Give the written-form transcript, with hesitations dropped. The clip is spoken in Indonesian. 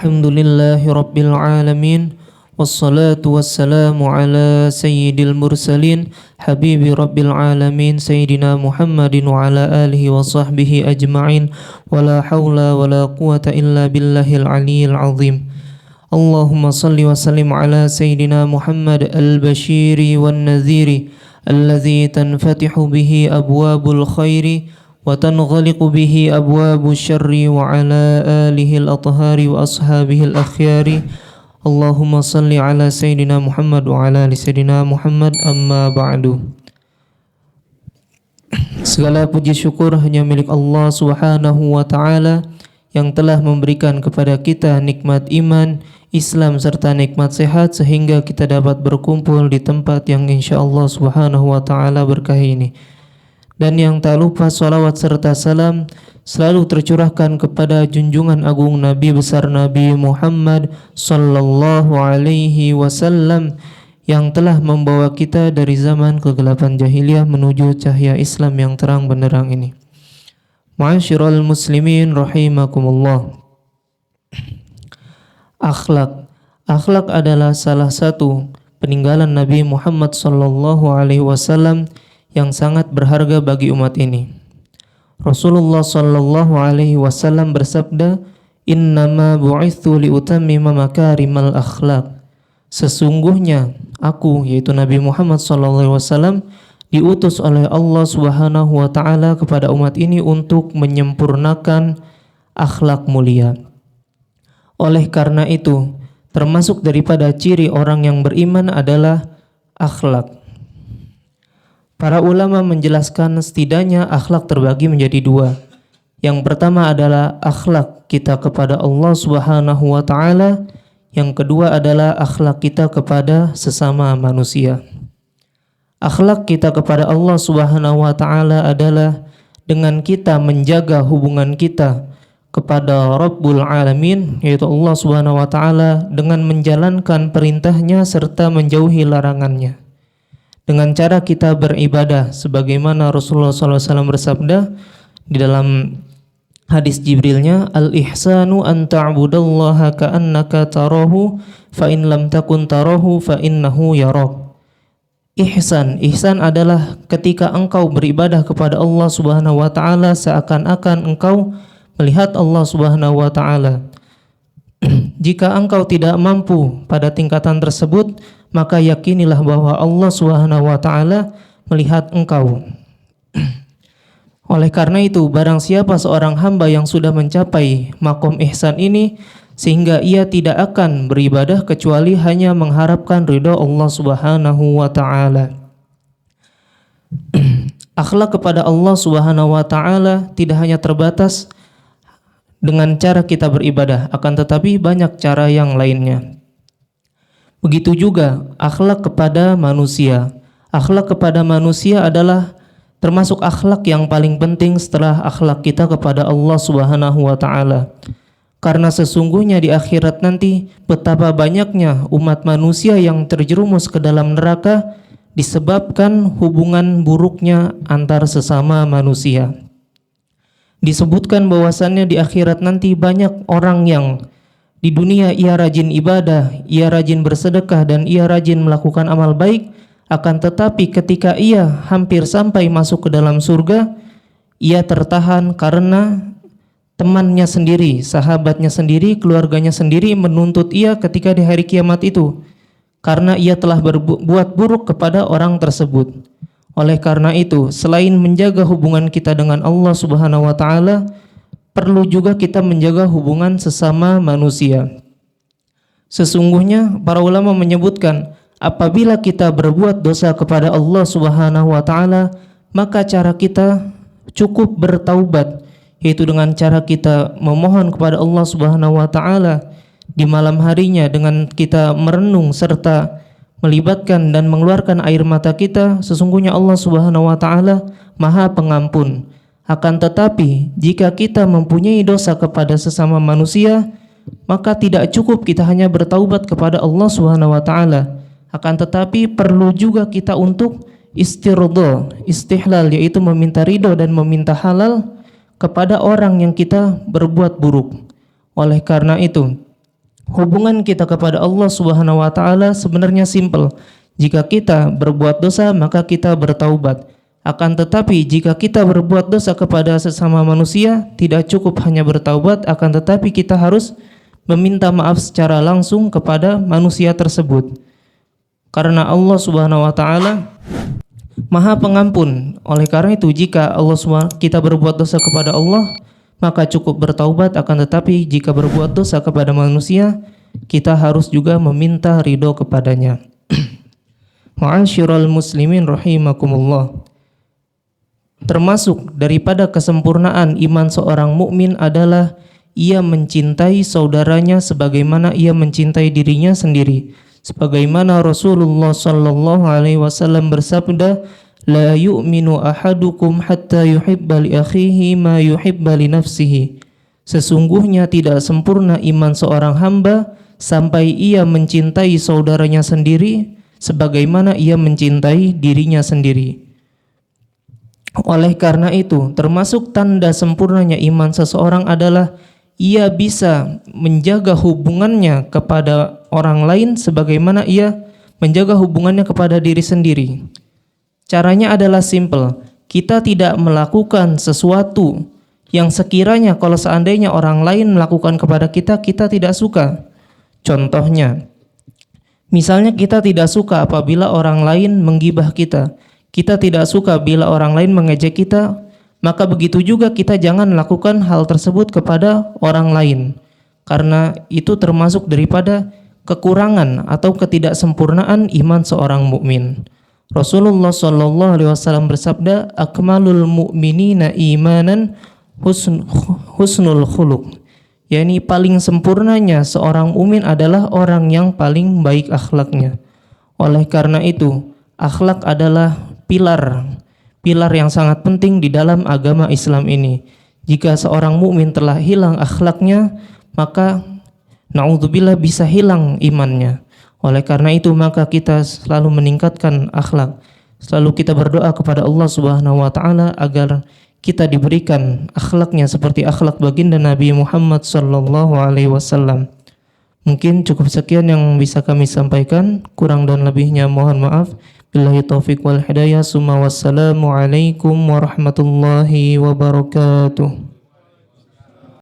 Alhamdulillahi Rabbil Alamin. Wassalatu wassalamu ala sayyidil mursalin Habibi Rabbil Alamin Sayyidina Muhammadin wa ala alihi wa sahbihi ajma'in. Wa la hawla wa la quwata illa billahil aliyyil azim. Allahumma salli wa sallim ala sayyidina Muhammad al-bashiri wan nadhiri alladhi tanfatihu bihi abwabul khairi wa tanghaliqu bihi abwabu syarri wa ala alihi al-athhari wa ashabihi al-akhyari. Allahumma salli ala sayyidina Muhammad wa ala ali sayyidina Muhammad, amma ba'du. Segala puji syukur hanya milik Allah Subhanahu wa taala yang telah memberikan kepada kita nikmat iman, Islam serta nikmat sehat sehingga kita dapat berkumpul di tempat yang insyaallah Subhanahu wa taala berkah ini. Dan yang tak lupa salawat serta salam selalu tercurahkan kepada junjungan agung Nabi besar Nabi Muhammad sallallahu alaihi wasallam yang telah membawa kita dari zaman kegelapan jahiliyah menuju cahaya Islam yang terang benderang ini. Ma'asyiral muslimin rahimakumullah. Akhlak adalah salah satu peninggalan Nabi Muhammad sallallahu alaihi wasallam yang sangat berharga bagi umat ini. Rasulullah sallallahu alaihi wasallam bersabda, "Innama bu'itsu liutammima makarimal akhlaq." Sesungguhnya aku, yaitu Nabi Muhammad sallallahu alaihi wasallam, diutus oleh Allah Subhanahu wa taala kepada umat ini untuk menyempurnakan akhlak mulia. Oleh karena itu, termasuk daripada ciri orang yang beriman adalah akhlak. Para ulama menjelaskan setidaknya akhlak terbagi menjadi dua. Yang pertama adalah akhlak kita kepada Allah Subhanahu wa taala, yang kedua adalah akhlak kita kepada sesama manusia. Akhlak kita kepada Allah Subhanahu wa taala adalah dengan kita menjaga hubungan kita kepada Rabbul Alamin, yaitu Allah Subhanahu wa taala, dengan menjalankan perintahnya serta menjauhi larangannya. Dengan cara kita beribadah sebagaimana Rasulullah SAW bersabda di dalam hadis Jibrilnya, "Al-ihsanu an ta'budallaha ka'annaka tarahu fa in lam takun tarahu fa innahu yarak." Ihsan adalah ketika engkau beribadah kepada Allah Subhanahu wa taala seakan-akan engkau melihat Allah Subhanahu wa taala. Jika engkau tidak mampu pada tingkatan tersebut, maka yakinilah bahwa Allah Subhanahu wa taala melihat engkau. Oleh karena itu, barang siapa seorang hamba yang sudah mencapai makom ihsan ini sehingga ia tidak akan beribadah kecuali hanya mengharapkan ridha Allah Subhanahu wa taala. Akhlak kepada Allah Subhanahu wa taala tidak hanya terbatas dengan cara kita beribadah, akan tetapi banyak cara yang lainnya. Begitu juga akhlak kepada manusia. Akhlak kepada manusia adalah termasuk akhlak yang paling penting setelah akhlak kita kepada Allah Subhanahu wa taala. Karena sesungguhnya di akhirat nanti betapa banyaknya umat manusia yang terjerumus ke dalam neraka disebabkan hubungan buruknya antar sesama manusia. Disebutkan bahwasannya di akhirat nanti banyak orang yang di dunia ia rajin ibadah, ia rajin bersedekah, dan ia rajin melakukan amal baik, akan tetapi ketika ia hampir sampai masuk ke dalam surga, ia tertahan karena temannya sendiri, sahabatnya sendiri, keluarganya sendiri menuntut ia ketika di hari kiamat itu, karena ia telah berbuat buruk kepada orang tersebut. Oleh karena itu, selain menjaga hubungan kita dengan Allah Subhanahu wa taala, perlu juga kita menjaga hubungan sesama manusia. Sesungguhnya para ulama menyebutkan, apabila kita berbuat dosa kepada Allah Subhanahu wa taala, maka cara kita cukup bertaubat, yaitu dengan cara kita memohon kepada Allah Subhanahu wa taala di malam harinya dengan kita merenung serta melibatkan dan mengeluarkan air mata kita. Sesungguhnya Allah Subhanahu wa taala Maha Pengampun. Akan tetapi jika kita mempunyai dosa kepada sesama manusia, maka tidak cukup kita hanya bertaubat kepada Allah Subhanahu wa taala. Akan tetapi perlu juga kita untuk istirda, istihlal, yaitu meminta ridho dan meminta halal kepada orang yang kita berbuat buruk. Oleh karena itu, Hubungan kita kepada Allah Subhanahu wa taala sebenarnya simpel. Jika kita berbuat dosa, maka kita bertaubat. Akan tetapi jika kita berbuat dosa kepada sesama manusia, tidak cukup hanya bertaubat, akan tetapi kita harus meminta maaf secara langsung kepada manusia tersebut. Karena Allah Subhanahu wa taala Maha Pengampun. Oleh karena itu, jika kita berbuat dosa kepada Allah, maka cukup bertaubat. Akan tetapi jika berbuat dosa kepada manusia, kita harus juga meminta ridho kepadanya. Ma'asyiral muslimin rahimakumullah. Termasuk daripada kesempurnaan iman seorang mukmin adalah ia mencintai saudaranya sebagaimana ia mencintai dirinya sendiri. Sebagaimana Rasulullah sallallahu alaihi wasallam bersabda, "La yu'minu ahadukum hatta yuhibba li akhihi ma yuhibba li nafsihi." Sesungguhnya tidak sempurna iman seorang hamba sampai ia mencintai saudaranya sendiri sebagaimana ia mencintai dirinya sendiri. Oleh karena itu, termasuk tanda sempurnanya iman seseorang adalah ia bisa menjaga hubungannya kepada orang lain sebagaimana ia menjaga hubungannya kepada diri sendiri. Caranya adalah simple. Kita tidak melakukan sesuatu yang sekiranya kalau seandainya orang lain melakukan kepada kita, kita tidak suka. Contohnya, misalnya kita tidak suka apabila orang lain menggibah kita. Kita tidak suka bila orang lain mengejek kita, maka begitu juga kita jangan lakukan hal tersebut kepada orang lain. Karena itu termasuk daripada kekurangan atau ketidaksempurnaan iman seorang mukmin. Rasulullah sallallahu alaihi wasallam bersabda, "Akmalul mu'minina imanan husnul khuluq." yakni paling sempurnanya seorang mukmin adalah orang yang paling baik akhlaknya. Oleh karena itu, akhlak adalah pilar yang sangat penting di dalam agama Islam ini. Jika seorang mukmin telah hilang akhlaknya, maka naudzubillah bisa hilang imannya. Oleh karena itu maka kita selalu meningkatkan akhlak. Selalu kita berdoa kepada Allah Subhanahu wa taala agar kita diberikan akhlaknya seperti akhlak baginda Nabi Muhammad sallallahu alaihi wasallam. Mungkin cukup sekian yang bisa kami sampaikan, kurang dan lebihnya mohon maaf. Billahi taufiq wal hidayah. Summa wassalamu alaikum warahmatullahi wabarakatuh.